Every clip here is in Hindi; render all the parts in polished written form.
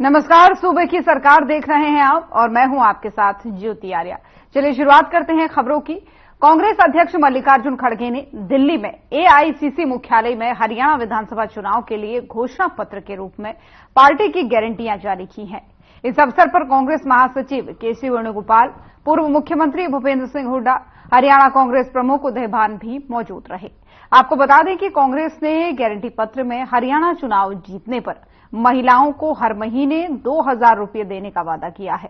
नमस्कार, सूबे की सरकार देख रहे हैं आप और मैं हूं आपके साथ ज्योति आर्या। चलिए शुरुआत करते हैं खबरों की। कांग्रेस अध्यक्ष मल्लिकार्जुन खड़गे ने दिल्ली में एआईसीसी मुख्यालय में हरियाणा विधानसभा चुनाव के लिए घोषणा पत्र के रूप में पार्टी की गारंटियां जारी की हैं। इस अवसर पर कांग्रेस महासचिव केसी वेणुगोपाल, पूर्व मुख्यमंत्री भूपेंद्र सिंह हुड्डा, हरियाणा कांग्रेस प्रमुख उदय भान भी मौजूद रहे। आपको बता दें कि कांग्रेस ने गारंटी पत्र में हरियाणा चुनाव जीतने पर महिलाओं को हर महीने 2000 रुपये देने का वादा किया है।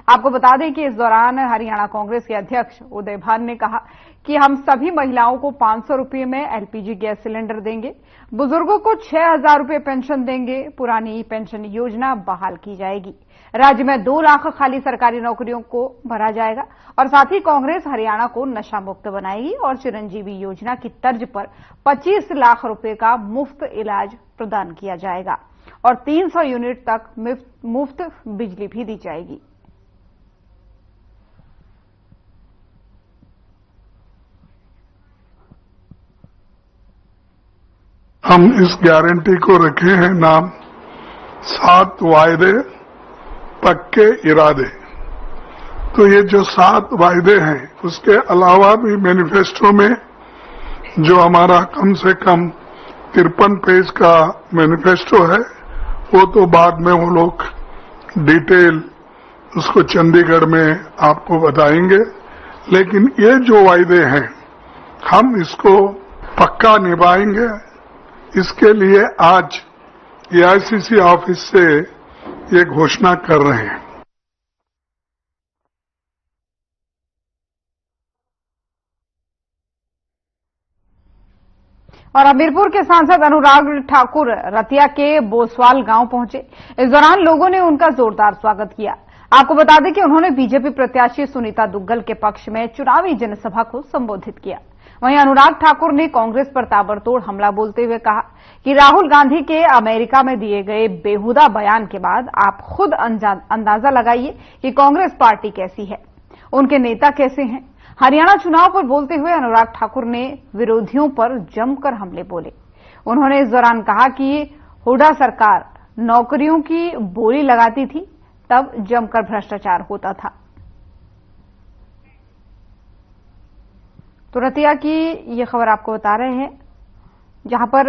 आपको बता दें कि इस दौरान हरियाणा कांग्रेस के अध्यक्ष उदय भान ने कहा कि हम सभी महिलाओं को 500 रुपये में एलपीजी गैस सिलेंडर देंगे, बुजुर्गों को 6000 रुपये पेंशन देंगे, पुरानी पेंशन योजना बहाल की जाएगी, राज्य में 2 लाख खाली सरकारी नौकरियों को भरा जाएगा और साथ ही कांग्रेस हरियाणा को नशा मुक्त बनाएगी और चिरंजीवी योजना की तर्ज पर 25 लाख रुपये का मुफ्त इलाज प्रदान किया जाएगा और 300 यूनिट तक मुफ्त बिजली भी दी जाएगी। हम इस गारंटी को रखे हैं नाम 7 वायदे पक्के इरादे। तो ये जो 7 वायदे हैं उसके अलावा भी मैनिफेस्टो में जो हमारा कम से कम 53 पेज का मैनिफेस्टो है वो तो बाद में वो लोग डिटेल उसको चंडीगढ़ में आपको बताएंगे, लेकिन ये जो वायदे हैं हम इसको पक्का निभाएंगे। इसके लिए आज एआईसीसी ऑफिस से ये घोषणा कर रहे हैं। और हमीरपुर के सांसद अनुराग ठाकुर रतिया के बोसवाल गांव पहुंचे। इस दौरान लोगों ने उनका जोरदार स्वागत किया। आपको बता दें कि उन्होंने बीजेपी प्रत्याशी सुनीता दुग्गल के पक्ष में चुनावी जनसभा को संबोधित किया। वहीं अनुराग ठाकुर ने कांग्रेस पर ताबड़तोड़ हमला बोलते हुए कहा कि राहुल गांधी के अमेरिका में दिए गए बेहुदा बयान के बाद आप खुद अंदाजा लगाइए कि कांग्रेस पार्टी कैसी है, उनके नेता कैसे हैं। हरियाणा चुनाव पर बोलते हुए अनुराग ठाकुर ने विरोधियों पर जमकर हमले बोले। उन्होंने इस दौरान कहा कि हुड्डा सरकार नौकरियों की बोली लगाती थी, तब जमकर भ्रष्टाचार होता था। तो रतिया की ये खबर आपको बता रहे हैं, जहां पर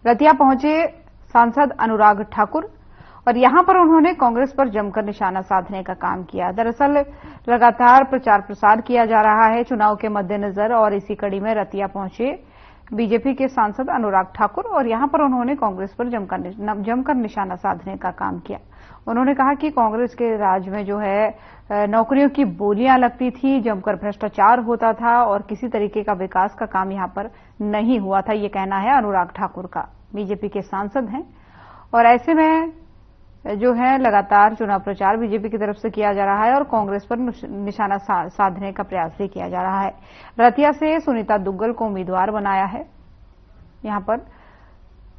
रतिया पहुंचे सांसद अनुराग ठाकुर और यहां पर उन्होंने कांग्रेस पर जमकर निशाना साधने का काम किया। दरअसल लगातार प्रचार प्रसार किया जा रहा है चुनाव के मद्देनजर और इसी कड़ी में रतिया पहुंचे बीजेपी के सांसद अनुराग ठाकुर और यहां पर उन्होंने कांग्रेस पर जमकर निशाना साधने का काम किया। उन्होंने कहा कि कांग्रेस के राज में जो है नौकरियों की बोलियां लगती थी, जमकर भ्रष्टाचार होता था और किसी तरीके का विकास का काम यहां पर नहीं हुआ था। ये कहना है अनुराग ठाकुर का। बीजेपी के सांसद हैं और ऐसे में जो है लगातार चुनाव प्रचार बीजेपी की तरफ से किया जा रहा है और कांग्रेस पर निशाना साधने का प्रयास भी किया जा रहा है। रतिया से सुनीता दुग्गल को उम्मीदवार बनाया है यहां पर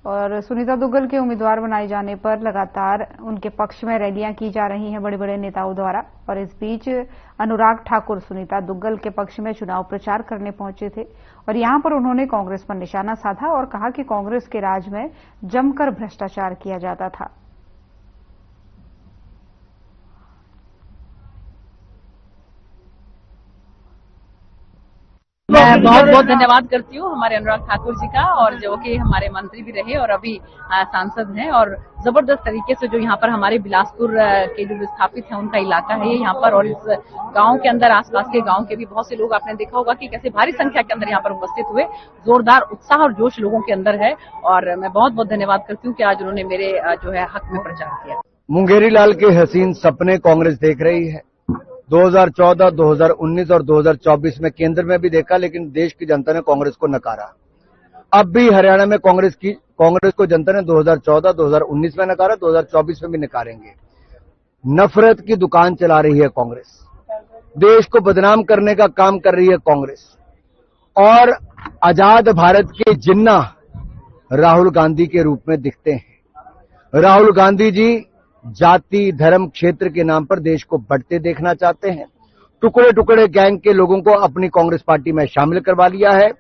और सुनीता दुग्गल के उम्मीदवार बनाए जाने पर लगातार उनके पक्ष में रैलियां की जा रही हैं बड़े बड़े नेताओं द्वारा। और इस बीच अनुराग ठाकुर सुनीता दुग्गल के पक्ष में चुनाव प्रचार करने पहुंचे थे और यहां पर उन्होंने कांग्रेस पर निशाना साधा और कहा कि कांग्रेस के राज में जमकर भ्रष्टाचार किया जाता था। मैं बहुत बहुत धन्यवाद करती हूँ हमारे अनुराग ठाकुर जी का, और जो कि हमारे मंत्री भी रहे और अभी सांसद हैं, और जबरदस्त तरीके से जो यहाँ पर हमारे बिलासपुर के जो विस्थापित है उनका इलाका है यहाँ पर, और इस गांव के अंदर आसपास के गांव के भी बहुत से लोग आपने देखा होगा कि कैसे भारी संख्या के अंदर यहाँ पर उपस्थित हुए। जोरदार उत्साह और जोश लोगों के अंदर है और मैं बहुत बहुत धन्यवाद करती हूँ कि आज उन्होंने मेरे जो है हक में प्रचार किया। मुंगेरी लाल के हसीन सपने कांग्रेस देख रही है। 2014, 2019 और 2024 में केंद्र में भी देखा, लेकिन देश की जनता ने कांग्रेस को नकारा। अब भी हरियाणा में कांग्रेस को जनता ने 2014, 2019 में नकारा, 2024 में भी नकारेंगे। नफरत की दुकान चला रही है कांग्रेस, देश को बदनाम करने का काम कर रही है कांग्रेस और आजाद भारत के जिन्ना राहुल गांधी के रूप में दिखते हैं। राहुल गांधी जी जाति, धर्म, क्षेत्र के नाम पर देश को बढ़ते देखना चाहते हैं। टुकड़े टुकड़े गैंग के लोगों को अपनी कांग्रेस पार्टी में शामिल करवा लिया है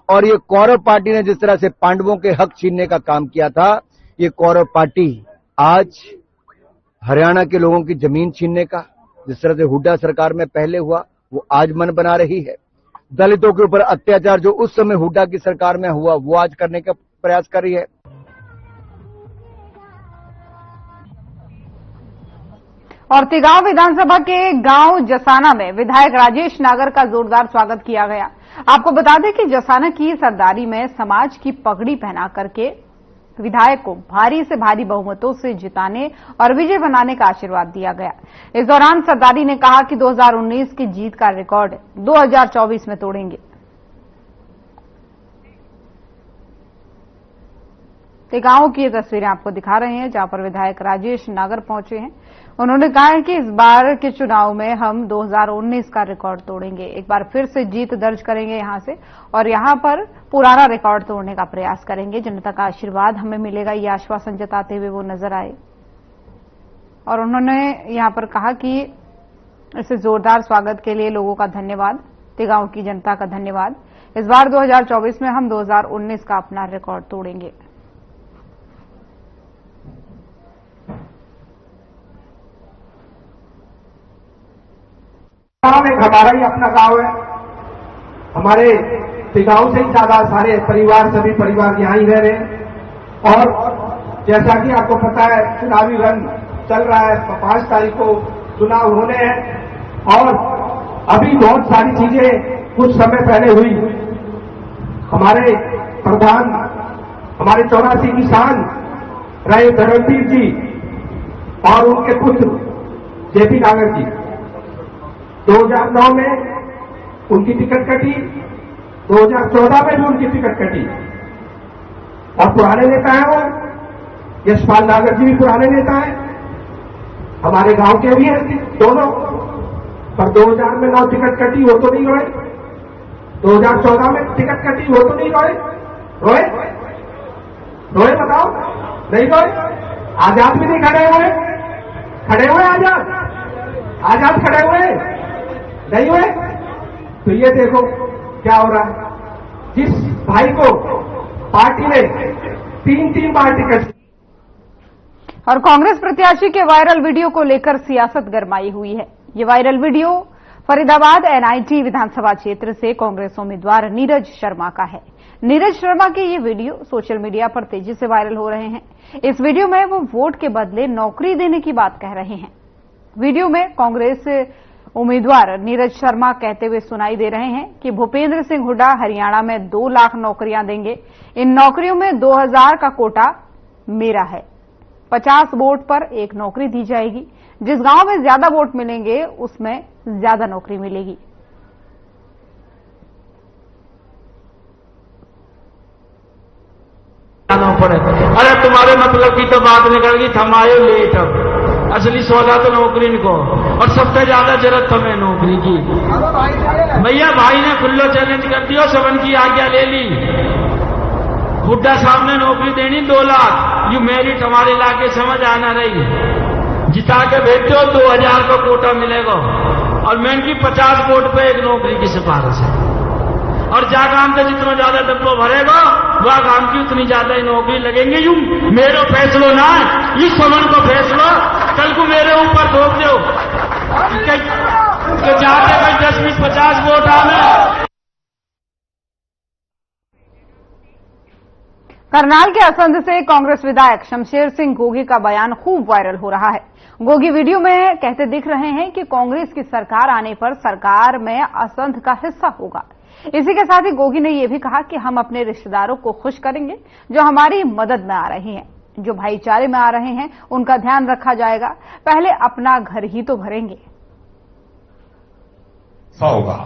और ये कौरव पार्टी ने जिस तरह से पांडवों के हक छीनने का काम किया था, ये कौरव पार्टी आज हरियाणा के लोगों की जमीन छीनने का जिस तरह से हुड्डा सरकार में पहले हुआ वो आज मन बना रही है। दलितों के ऊपर अत्याचार जो उस समय हुड्डा की सरकार में हुआ वो आज करने का प्रयास कर रही है। और तिगांव विधानसभा के गांव जसाना में विधायक राजेश नागर का जोरदार स्वागत किया गया। आपको बता दें कि जसाना की सरदारी में समाज की पगड़ी पहना करके विधायक को भारी से भारी बहुमतों से जिताने और विजय बनाने का आशीर्वाद दिया गया। इस दौरान सरदारी ने कहा कि 2019 की जीत का रिकॉर्ड 2024 में तोड़ेंगे। गांव की ये तस्वीरें आपको दिखा रहे हैं जहां पर विधायक राजेश नागर पहुंचे हैं। उन्होंने कहा है कि इस बार के चुनाव में हम 2019 का रिकॉर्ड तोड़ेंगे, एक बार फिर से जीत दर्ज करेंगे यहां से और यहां पर पुराना रिकॉर्ड तोड़ने का प्रयास करेंगे। जनता का आशीर्वाद हमें मिलेगा, ये आश्वासन जताते हुए वो नजर आए। और उन्होंने यहां पर कहा कि इसे जोरदार स्वागत के लिए लोगों का धन्यवाद, तिगांव की जनता का धन्यवाद। इस बार 2024 में हम 2019 का अपना रिकॉर्ड तोड़ेंगे। एक हमारा ही अपना गांव है, हमारे तिगांव से ही ज्यादा सारे परिवार, सभी परिवार यहाँ ही रह रहे हैं। और जैसा कि आपको पता है चुनावी रण चल रहा है, 5 तारीख को चुनाव होने हैं और अभी बहुत सारी चीजें कुछ समय पहले हुई। हमारे प्रधान, हमारे 84 किसान रहे धर्मवीर जी और उनके पुत्र जेपी नागर जी, 2009 में उनकी टिकट कटी, 2014 में भी उनकी टिकट कटी और पुराने नेता हैं वो, यशपाल नागर जी भी पुराने नेता हैं, हमारे गांव के भी हैं दोनों। पर 2000 में 9 टिकट कटी, वो तो नहीं रोए। 2014 में टिकट कटी, वो तो नहीं रोए। रोए रोए बताओ, नहीं रोए। आजाद भी नहीं खड़े हुए, खड़े हुए आजाद खड़े हुए नहीं हुए। तो ये देखो क्या हो रहा है, जिस भाई को पार्टी ने 3 बार टिकट। और कांग्रेस प्रत्याशी के वायरल वीडियो को लेकर सियासत गरमाई हुई है। ये वायरल वीडियो फरीदाबाद एनआईटी विधानसभा क्षेत्र से कांग्रेस उम्मीदवार नीरज शर्मा का है। नीरज शर्मा के ये वीडियो सोशल मीडिया पर तेजी से वायरल हो रहे हैं। इस वीडियो में वो वोट के बदले नौकरी देने की बात कह रहे हैं। वीडियो में कांग्रेस उम्मीदवार नीरज शर्मा कहते हुए सुनाई दे रहे हैं कि भूपेंद्र सिंह हुड्डा हरियाणा में 2 लाख नौकरियां देंगे। इन नौकरियों में 2000 का कोटा मेरा है, 50 वोट पर 1 नौकरी दी जाएगी। जिस गांव में ज्यादा वोट मिलेंगे उसमें ज्यादा नौकरी मिलेगी। अरे तुम्हारे मतलब की तो बात निकल गई, थमाए लेट। असली सौदा तो नौकरी को, और सबसे ज्यादा जरूरत तुम्हें नौकरी की। भैया भाई ने खुल्लो चैलेंज कर दिया, सबन की आज्ञा ले ली। हुड्डा साहब ने नौकरी देनी 2 लाख, यू मेरिट हमारे इलाके समझ आना रही। जिता के भेजो 2000 का कोटा मिलेगा और मैं इनकी 50 वोट पे 1 नौकरी की सिफारिश है। और जा काम से जितना ज्यादा डब्बो भरेगा वह काम की उतनी ज्यादा ही नौकरी लगेंगे। यूं मेरे फैसलो ना, इस समन को फैसलो कल को मेरे ऊपर थोप दो कि जाते भाई 10-20-50 वोट आने। करनाल के असंध से कांग्रेस विधायक शमशेर सिंह गोगी का बयान खूब वायरल हो रहा है। गोगी वीडियो में कहते दिख रहे हैं कि कांग्रेस की सरकार आने पर सरकार में असंध का हिस्सा होगा। इसी के साथ ही गोगी ने यह भी कहा कि हम अपने रिश्तेदारों को खुश करेंगे जो हमारी मदद में आ रहे हैं, जो भाईचारे में आ रहे हैं उनका ध्यान रखा जाएगा, पहले अपना घर ही तो भरेंगे। होगा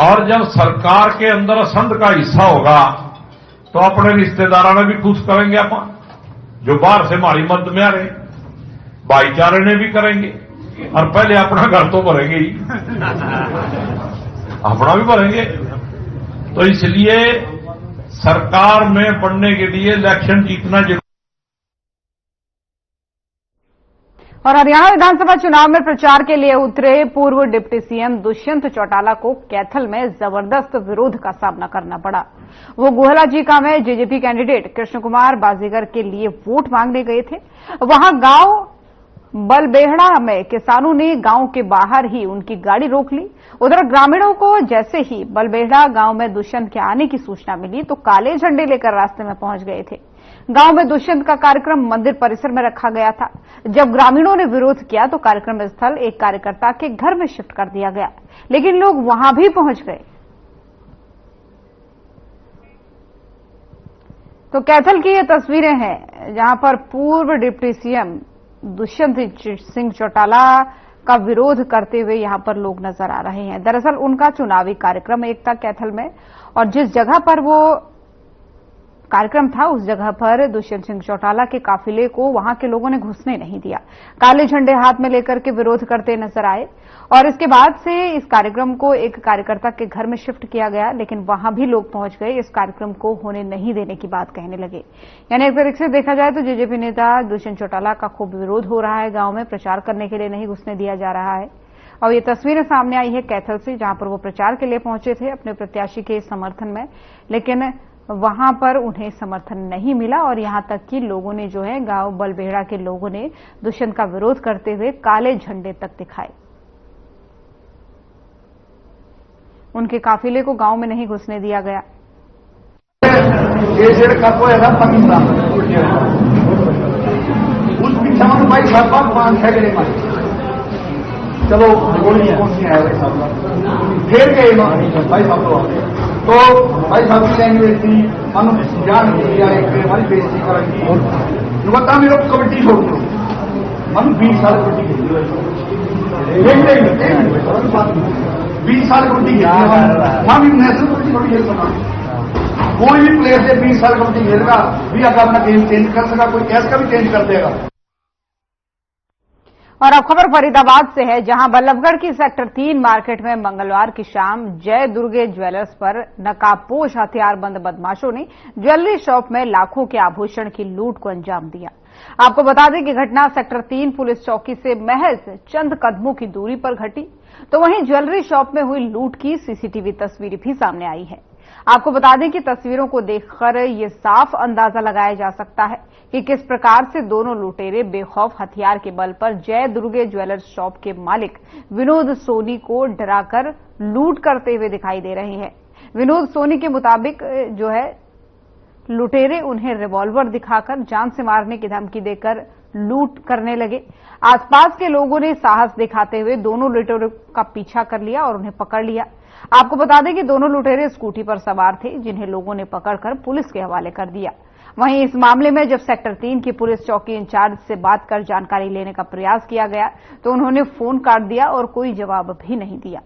और जब सरकार के अंदर असंध का हिस्सा होगा तो अपने रिश्तेदारों ने भी खुश करेंगे, अपन जो बाहर से हमारी मदद में आ रहे भाईचारे ने भी करेंगे और पहले अपना घर तो भरेंगे ही, अपना भी भरेंगे। तो इसलिए सरकार में बढ़ने के लिए इलेक्शन जीतना जरूरी। और हरियाणा विधानसभा चुनाव में प्रचार के लिए उतरे पूर्व डिप्टी सीएम दुष्यंत चौटाला को कैथल में जबरदस्त विरोध का सामना करना पड़ा। वो गुहलाजीका में जेजेपी कैंडिडेट कृष्ण कुमार बाजीगर के लिए वोट मांगने गए थे। वहां गांव बलबेहड़ा में किसानों ने गांव के बाहर ही उनकी गाड़ी रोक ली। उधर ग्रामीणों को जैसे ही बलबेहड़ा गांव में दुष्यंत के आने की सूचना मिली तो काले झंडे लेकर रास्ते में पहुंच गए थे। गांव में दुष्यंत का कार्यक्रम मंदिर परिसर में रखा गया था। जब ग्रामीणों ने विरोध किया तो कार्यक्रम स्थल एक कार्यकर्ता के घर में शिफ्ट कर दिया गया, लेकिन लोग वहां भी पहुंच गए। तो कैथल की ये तस्वीरें हैं जहां पर पूर्व डिप्टी सीएम दुष्यंत सिंह चौटाला का विरोध करते हुए यहां पर लोग नजर आ रहे हैं। दरअसल उनका चुनावी कार्यक्रम एक था कैथल में, और जिस जगह पर वो कार्यक्रम था उस जगह पर दुष्यंत सिंह चौटाला के काफिले को वहां के लोगों ने घुसने नहीं दिया। काले झंडे हाथ में लेकर के विरोध करते नजर आए और इसके बाद से इस कार्यक्रम को एक कार्यकर्ता के घर में शिफ्ट किया गया, लेकिन वहां भी लोग पहुंच गए, इस कार्यक्रम को होने नहीं देने की बात कहने लगे। यानी एक तरीके से देखा जाए तो जेजेपी नेता दुष्यंत चौटाला का खूब विरोध हो रहा है। गांव में प्रचार करने के लिए नहीं घुसने दिया जा रहा है। और ये तस्वीरें सामने आई है कैथल से, जहां पर वो प्रचार के लिए पहुंचे थे अपने प्रत्याशी के समर्थन में, लेकिन वहां पर उन्हें समर्थन नहीं मिला और यहां तक कि लोगों ने जो है गांव बलबेहड़ा के लोगों ने दुष्यंत का विरोध करते हुए काले झंडे तक दिखाए। उनके काफिले को गांव में नहीं घुसने दिया गया। चलो फिर गए भाई साहब तो भाई साहब की लैंग्वेज थी, हम जान की हमारी बेइज्जती करेंगी। बता मेरे कबड्डी छोड़ दो, हम 20 साल कबड्डी खेली, 20 साल कबड्डी खेली, हम नेशनल कबड्डी थोड़ी खेल सका। कोई भी प्लेयर से 20 साल कबड्डी खेलेगा भी अगर अपना गेम चेंज कर सका, कोई कैस का भी चेंज कर देगा। और अब खबर फरीदाबाद से है, जहां बल्लभगढ़ की सेक्टर 3 मार्केट में मंगलवार की शाम जय दुर्गे ज्वेलर्स पर नकाबपोश हथियारबंद बदमाशों ने ज्वेलरी शॉप में लाखों के आभूषण की लूट को अंजाम दिया। आपको बता दें कि घटना सेक्टर 3 पुलिस चौकी से महज चंद कदमों की दूरी पर घटी। तो वहीं ज्वेलरी शॉप में हुई लूट की सीसीटीवी तस्वीर भी सामने आई है। आपको बता दें कि तस्वीरों को देखकर ये साफ अंदाजा लगाया जा सकता है कि किस प्रकार से दोनों लुटेरे बेखौफ हथियार के बल पर जय दुर्गे ज्वेलर्स शॉप के मालिक विनोद सोनी को डराकर लूट करते हुए दिखाई दे रहे हैं। विनोद सोनी के मुताबिक जो है लुटेरे उन्हें रिवॉल्वर दिखाकर जान से मारने की धमकी देकर लूट करने लगे। आसपास के लोगों ने साहस दिखाते हुए दोनों लुटेरों का पीछा कर लिया और उन्हें पकड़ लिया। आपको बता दें कि दोनों लुटेरे स्कूटी पर सवार थे, जिन्हें लोगों ने पकड़कर पुलिस के हवाले कर दिया। वहीं इस मामले में जब सेक्टर 3 की पुलिस चौकी इंचार्ज से बात कर जानकारी लेने का प्रयास किया गया तो उन्होंने फोन काट दिया और कोई जवाब भी नहीं दिया।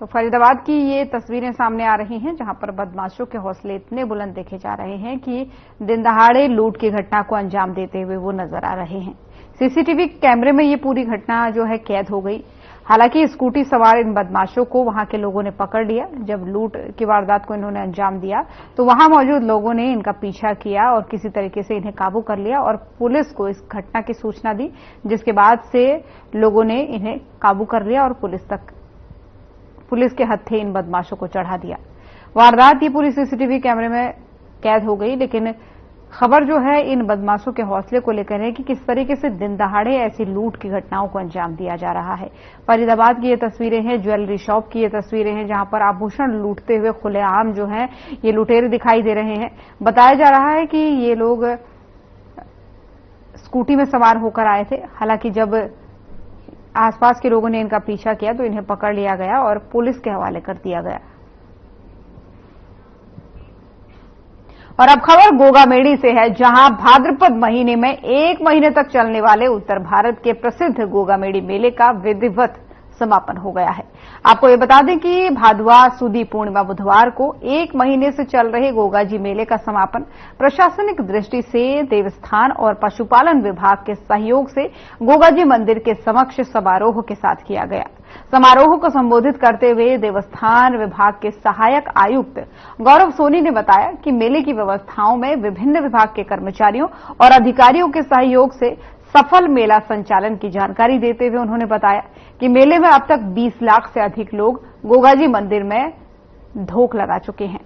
तो फरीदाबाद की ये तस्वीरें सामने आ रही हैं, जहां पर बदमाशों के हौसले इतने बुलंद देखे जा रहे हैं कि दिन दहाड़े लूट की घटना को अंजाम देते हुए वो नजर आ रहे हैं। सीसीटीवी कैमरे में ये पूरी घटना जो है कैद हो गई। हालांकि स्कूटी सवार इन बदमाशों को वहां के लोगों ने पकड़ लिया। जब लूट की वारदात को इन्होंने अंजाम दिया तो वहां मौजूद लोगों ने इनका पीछा किया और किसी तरीके से इन्हें काबू कर लिया और पुलिस को इस घटना की सूचना दी, जिसके बाद से लोगों ने इन्हें काबू कर लिया और पुलिस के हत्थे इन बदमाशों को चढ़ा दिया। वारदात ये पूरी सीसीटीवी कैमरे में कैद हो गई, लेकिन खबर जो है इन बदमाशों के हौसले को लेकर है कि किस तरीके से दिन दहाड़े ऐसी लूट की घटनाओं को अंजाम दिया जा रहा है। फरीदाबाद की ये तस्वीरें हैं, ज्वेलरी शॉप की ये तस्वीरें हैं, जहां पर आभूषण लूटते हुए खुलेआम जो है ये लुटेरे दिखाई दे रहे हैं। बताया जा रहा है कि ये लोग स्कूटी में सवार होकर आए थे। हालांकि जब आसपास के लोगों ने इनका पीछा किया तो इन्हें पकड़ लिया गया और पुलिस के हवाले कर दिया गया। और अब खबर गोगामेड़ी से है, जहां भाद्रपद महीने में 1 महीने तक चलने वाले उत्तर भारत के प्रसिद्ध गोगामेड़ी मेले का विधिवत समापन हो गया है। आपको ये बता दें कि भादवा सुदी पूर्णिमा बुधवार को 1 महीने से चल रहे गोगाजी मेले का समापन प्रशासनिक दृष्टि से देवस्थान और पशुपालन विभाग के सहयोग से गोगाजी मंदिर के समक्ष समारोह के साथ किया गया। समारोह को संबोधित करते हुए देवस्थान विभाग के सहायक आयुक्त गौरव सोनी ने बताया कि मेले की व्यवस्थाओं में विभिन्न विभाग के कर्मचारियों और अधिकारियों के सहयोग से सफल मेला संचालन की जानकारी देते हुए उन्होंने बताया कि मेले में अब तक 20 लाख से अधिक लोग गोगाजी मंदिर में ढोक लगा चुके हैं।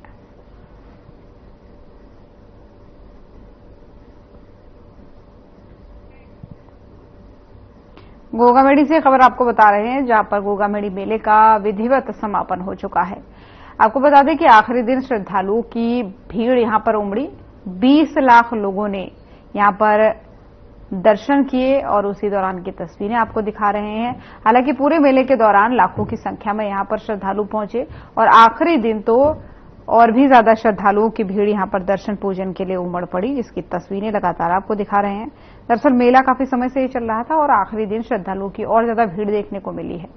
गोगामेड़ी से खबर आपको बता रहे हैं, जहां पर गोगामेड़ी मेले का विधिवत समापन हो चुका है। आपको बता दें कि आखिरी दिन श्रद्धालुओं की भीड़ यहां पर उमड़ी। 20 लाख लोगों ने यहां पर दर्शन किए और उसी दौरान की तस्वीरें आपको दिखा रहे हैं। हालांकि पूरे मेले के दौरान लाखों की संख्या में यहां पर श्रद्धालु पहुंचे और आखिरी दिन तो और भी ज्यादा श्रद्धालुओं की भीड़ यहां पर दर्शन पूजन के लिए उमड़ पड़ी, जिसकी तस्वीरें लगातार आपको दिखा रहे हैं। दरअसल मेला काफी समय से ही चल रहा था और आखिरी दिन श्रद्धालुओं की और ज्यादा भीड़ देखने को मिली है।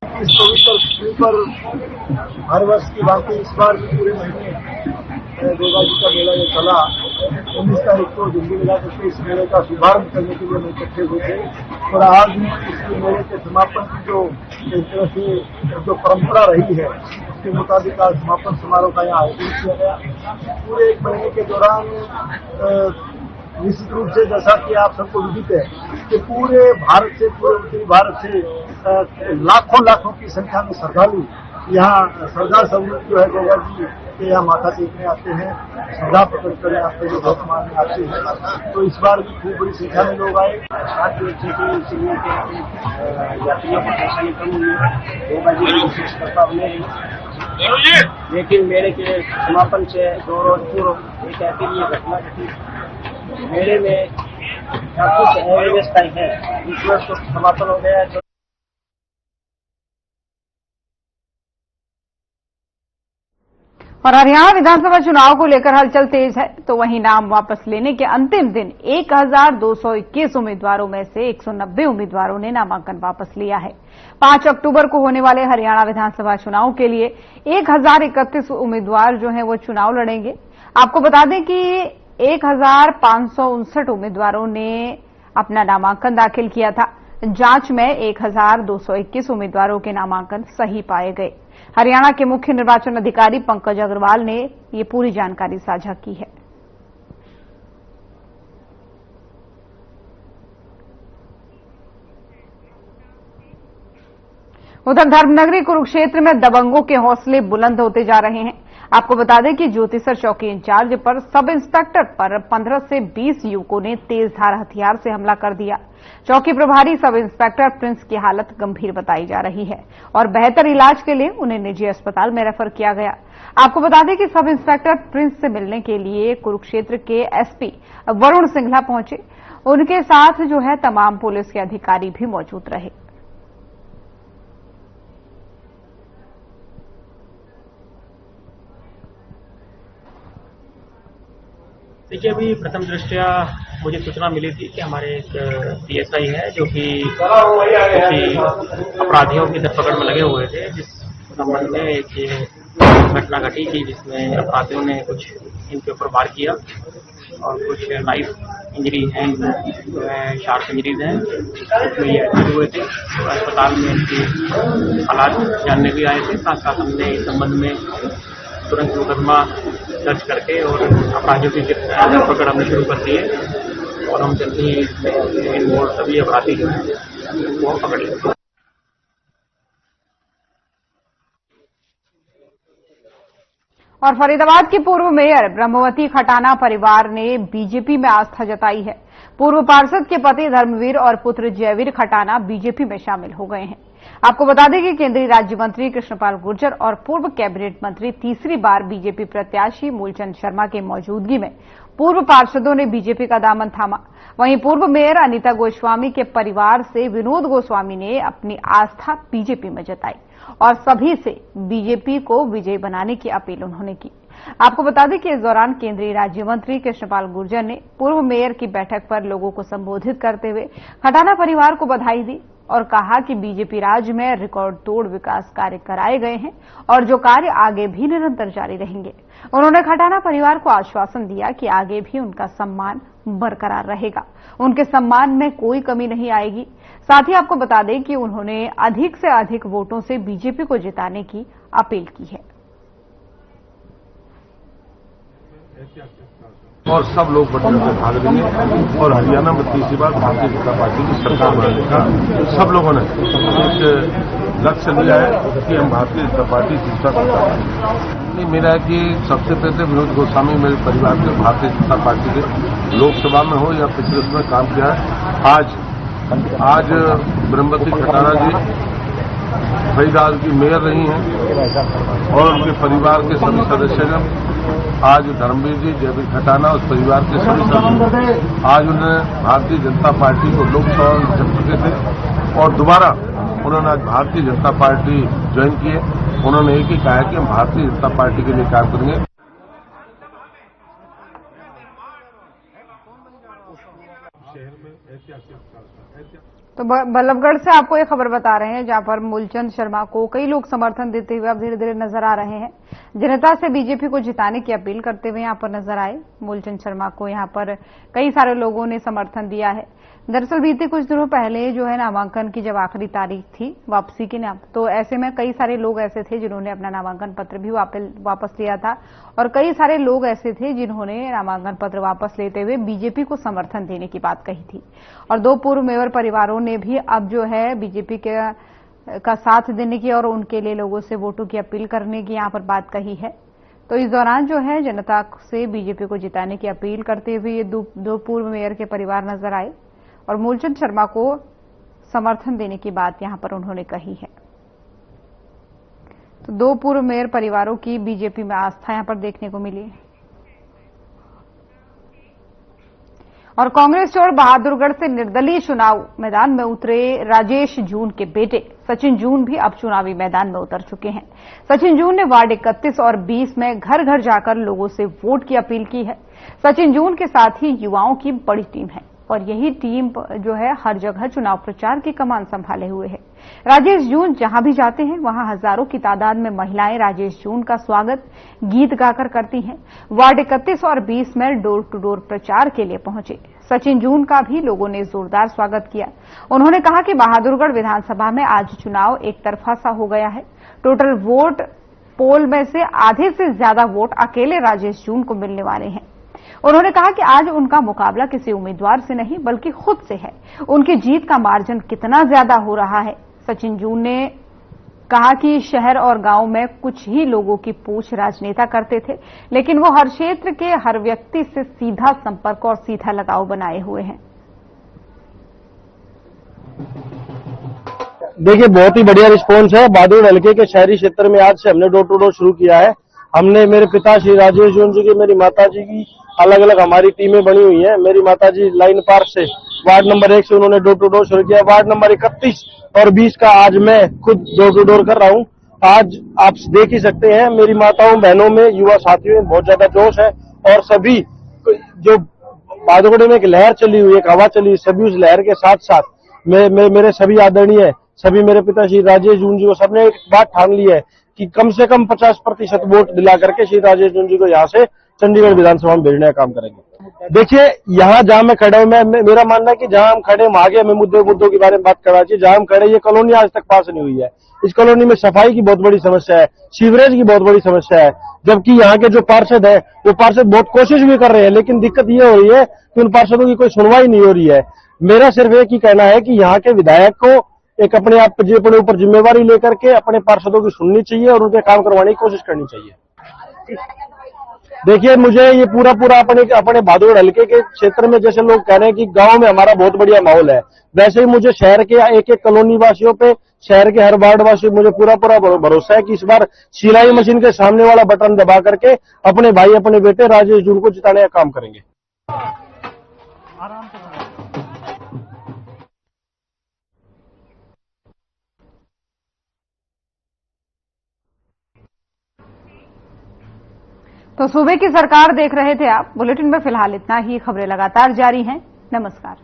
इस पवित्र पर हर वर्ष की भांति इस बार भी पूरे महीने गोगा जी का मेला जो चला, 19 तारीख को दिल्ली मिला करके इस मेले का शुभारंभ करने के लिए हम इकट्ठे हुए थे और आज इस मेले के समापन की जो एक तरह से जो परंपरा रही है उसके मुताबिक आज समापन समारोह का यहाँ आयोजन किया गया। पूरे एक महीने के दौरान निश्चित रूप से जैसा कि आप सबको विदित है कि पूरे भारत से, पूरे उत्तरी भारत से लाखों की संख्या में श्रद्धालु यहाँ श्रद्धा समूह जो है गोगा जी के यहाँ माथा टेकने आते हैं, श्रद्धा प्रकट करने आते हैं, भोग मारने आते हैं। तो इस बार भी खूब बड़ी संख्या में लोग आए। आज इसलिए यात्रियों को परेशानी कम हुई है, गोगा जी की विशेष कृपा बने रही। लेकिन मेले के समापन से 2 रोज पूर्व एक ऐसी घटना घटी, मेले में कुछ अव्यवस्थाएं हैं, इसमें तो समापन हो गया है। और हरियाणा विधानसभा चुनाव को लेकर हलचल तेज है, तो वहीं नाम वापस लेने के अंतिम दिन 1221 उम्मीदवारों में से 190 उम्मीदवारों ने नामांकन वापस लिया है। 5 अक्टूबर को होने वाले हरियाणा विधानसभा चुनाव के लिए 1031 उम्मीदवार जो हैं वो चुनाव लड़ेंगे। आपको बता दें कि 1559 उम्मीदवारों ने अपना नामांकन दाखिल किया था। जांच में 1221 उम्मीदवारों के नामांकन सही पाए गए। हरियाणा के मुख्य निर्वाचन अधिकारी पंकज अग्रवाल ने ये पूरी जानकारी साझा की है। उधर धर्मनगरी कुरुक्षेत्र में दबंगों के हौसले बुलंद होते जा रहे हैं। आपको बता दें कि ज्योतिसर चौकी इंचार्ज पर सब इंस्पेक्टर पर 15 से 20 युवकों ने तेजधार हथियार से हमला कर दिया। चौकी प्रभारी सब इंस्पेक्टर प्रिंस की हालत गंभीर बताई जा रही है और बेहतर इलाज के लिए उन्हें निजी अस्पताल में रेफर किया गया। आपको बता दें कि सब इंस्पेक्टर प्रिंस से मिलने के लिए कुरुक्षेत्र के एसपी वरुण सिंघला पहुंचे। उनके साथ जो है तमाम पुलिस के अधिकारी भी मौजूद रहे। देखिए, अभी प्रथम दृष्टया मुझे सूचना मिली थी कि हमारे एक पीएसआई है जो कि अपराधियों की धरपकड़ में लगे हुए थे, जिस संबंध में एक घटना घटी थी जिसमें अपराधियों ने कुछ इनके ऊपर वार किया और कुछ नाइफ इंजरी हैं, जो है शार्प इंजरीज हैं, उसमें ये एडमिट हुए थे। तो अस्पताल में इनकी हालात जानने भी आए थे। साथ साथ हमने इस संबंध में तुरंत मुकदमा दर्ज करके और अपराधियों की धरपकड़ हमने शुरू कर दी है और हम जल्दी ही इन्वॉल्व सभी अपराधी जो हैं वो पकड़ लेंगे। और फरीदाबाद की पूर्व मेयर ब्रह्मवती खटाना परिवार ने बीजेपी में आस्था जताई है। पूर्व पार्षद के पति धर्मवीर और पुत्र जयवीर खटाना बीजेपी में शामिल हो गए हैं। आपको बता दें कि केंद्रीय राज्य मंत्री कृष्णपाल गुर्जर और पूर्व कैबिनेट मंत्री तीसरी बार बीजेपी प्रत्याशी मूलचंद शर्मा की मौजूदगी में पूर्व पार्षदों ने बीजेपी का दामन थामा। वहीं पूर्व मेयर अनीता गोस्वामी के परिवार से विनोद गोस्वामी ने अपनी आस्था बीजेपी में जताई और सभी से बीजेपी को विजयी बनाने की अपील उन्होंने की। आपको बता दें कि इस दौरान केंद्रीय राज्य मंत्री कृष्णपाल गुर्जर ने पूर्व मेयर की बैठक पर लोगों को संबोधित करते हुए खटाना परिवार को बधाई दी और कहा कि बीजेपी राज्य में रिकॉर्ड तोड़ विकास कार्य कराए गए हैं और जो कार्य आगे भी निरंतर जारी रहेंगे। उन्होंने खटाना परिवार को आश्वासन दिया कि आगे भी उनका सम्मान बरकरार रहेगा, उनके सम्मान में कोई कमी नहीं आएगी। साथ ही आपको बता दें कि उन्होंने अधिक से अधिक वोटों से बीजेपी को जिताने की अपील की है। और सब लोग बढ़ चढ़ भाग लेंगे और हरियाणा में तीसरी बार भारतीय जनता पार्टी की सरकार बनाने का सब लोगों ने एक लक्ष्य लिया है कि हम भारतीय जनता पार्टी तीसरा सरकार नहीं। मेरा है कि सबसे पहले विनोद गोस्वामी मेरे परिवार के भारतीय जनता पार्टी के लोकसभा में हो या पिछले उसमें काम किया है। आज ब्रह्मवती खटाना जी फरीदाबाद की मेयर रही हैं और उनके परिवार के सभी सदस्यगण, आज धर्मवीर जी जयवीर खटाना उस परिवार के सभी सदस्य आज उन्होंने भारतीय जनता पार्टी को लोकसभा में जीत चुके थे और दोबारा उन्होंने आज भारतीय जनता पार्टी ज्वाइन की है। उन्होंने एक ही कहा है कि हम भारतीय जनता पार्टी के लिए काम करेंगे। तो बल्लभगढ़ से आपको ये खबर बता रहे हैं जहां पर मूलचंद शर्मा को कई लोग समर्थन देते हुए अब धीरे धीरे नजर आ रहे हैं। जनता से बीजेपी को जिताने की अपील करते हुए यहां पर नजर आए मूलचंद शर्मा को। यहां पर कई सारे लोगों ने समर्थन दिया है। दरअसल बीते कुछ दिनों पहले जो है नामांकन की जब आखिरी तारीख थी वापसी की नाम, तो ऐसे में कई सारे लोग ऐसे थे जिन्होंने अपना नामांकन पत्र भी वापस लिया था और कई सारे लोग ऐसे थे जिन्होंने नामांकन पत्र वापस लेते हुए बीजेपी को समर्थन देने की बात कही थी। और 2 पूर्व मेयर परिवारों ने भी अब जो है बीजेपी का साथ देने की और उनके लिए लोगों से वोटों की अपील करने की यहां पर बात कही है। तो इस दौरान जो है जनता से बीजेपी को जिताने की अपील करते हुए ये 2 पूर्व मेयर के परिवार नजर आए और मूलचंद शर्मा को समर्थन देने की बात यहां पर उन्होंने कही है। तो 2 पूर्व मेयर परिवारों की बीजेपी में आस्था यहां पर देखने को मिली। और कांग्रेस छोड़ बहादुरगढ़ से निर्दलीय चुनाव मैदान में उतरे राजेश जून के बेटे सचिन जून भी अब चुनावी मैदान में उतर चुके हैं। सचिन जून ने वार्ड 31 और 20 में घर घर जाकर लोगों से वोट की अपील की है। सचिन जून के साथ ही युवाओं की बड़ी टीम है और यही टीम जो है हर जगह चुनाव प्रचार की कमान संभाले हुए है। राजेश जून जहां भी जाते हैं वहां हजारों की तादाद में महिलाएं राजेश जून का स्वागत गीत गाकर करती हैं। वार्ड 31 और 20 में डोर टू डोर प्रचार के लिए पहुंचे सचिन जून का भी लोगों ने जोरदार स्वागत किया। उन्होंने कहा कि बहादुरगढ़ विधानसभा में आज चुनाव एक तरफा सा हो गया है। टोटल वोट पोल में से आधे से ज्यादा वोट अकेले राजेश जून को मिलने वाले हैं। उन्होंने कहा कि आज उनका मुकाबला किसी उम्मीदवार से नहीं बल्कि खुद से है। उनकी जीत का मार्जिन कितना ज्यादा हो रहा है। सचिन जून ने कहा कि शहर और गांव में कुछ ही लोगों की पूछ राजनेता करते थे, लेकिन वो हर क्षेत्र के हर व्यक्ति से सीधा संपर्क और सीधा लगाव बनाए हुए हैं। देखिए, बहुत ही बढ़िया रिस्पॉन्स है। बहादुर हल्के के शहरी क्षेत्र में आज से हमने डोर टू डोर शुरू किया है। हमने मेरे पिता श्री राजेश जून जी की, मेरी माता जी की अलग अलग हमारी टीमें बनी हुई हैं। मेरी माता जी लाइन पार्क से वार्ड नंबर 1 से उन्होंने डोर टू डोर शुरू किया। वार्ड नंबर 31 और 20 का आज मैं खुद डोर टू डोर कर रहा हूं। आज आप देख ही सकते हैं मेरी माताओं बहनों में, युवा साथियों में बहुत ज्यादा जोश है और सभी जो बहादुरगढ़ में एक लहर चली हुई है, एक हवा चली, सभी उस लहर के साथ साथ मेरे सभी आदरणीय सभी मेरे पिता श्री राजेश जून जी को सबने एक बात ठान ली है कि कम से कम 50% वोट दिला करके श्री राजेश जून जी को यहाँ से चंडीगढ़ विधानसभा में भेजने का काम करेंगे। देखिए, यहाँ जहाँ मैं खड़ा हूँ, मेरा मानना है कि जहाँ हम खड़े हैं आगे हमें मुद्दों के बारे में बात करना चाहिए। जहाँ हम खड़े, ये कॉलोनी आज तक पास नहीं हुई है। इस कॉलोनी में सफाई की बहुत बड़ी समस्या है, सीवरेज की बहुत बड़ी समस्या है, जबकि यहाँ के जो पार्षद है वो पार्षद बहुत कोशिश भी कर रहे हैं, लेकिन दिक्कत ये हो रही है कि उन पार्षदों की कोई सुनवाई नहीं हो रही है। मेरा सिर्फ एक ही कहना है कि यहाँ के विधायक को एक अपने ऊपर जिम्मेवारी लेकर के अपने पार्षदों की सुननी चाहिए और उनके काम करवाने की कोशिश करनी चाहिए। देखिए, मुझे ये पूरा अपने बहादुर हल्के के क्षेत्र में जैसे लोग कह रहे हैं कि गांव में हमारा बहुत बढ़िया माहौल है, वैसे ही मुझे शहर के एक कॉलोनी वासियों पे, शहर के हर वार्ड वासियों मुझे पूरा भरोसा है कि इस बार सिलाई मशीन के सामने वाला बटन दबा करके अपने भाई अपने बेटे राजेश जून को जिताने का काम करेंगे। तो सूबे की सरकार देख रहे थे आप। बुलेटिन में फिलहाल इतना ही। खबरें लगातार जारी हैं। नमस्कार।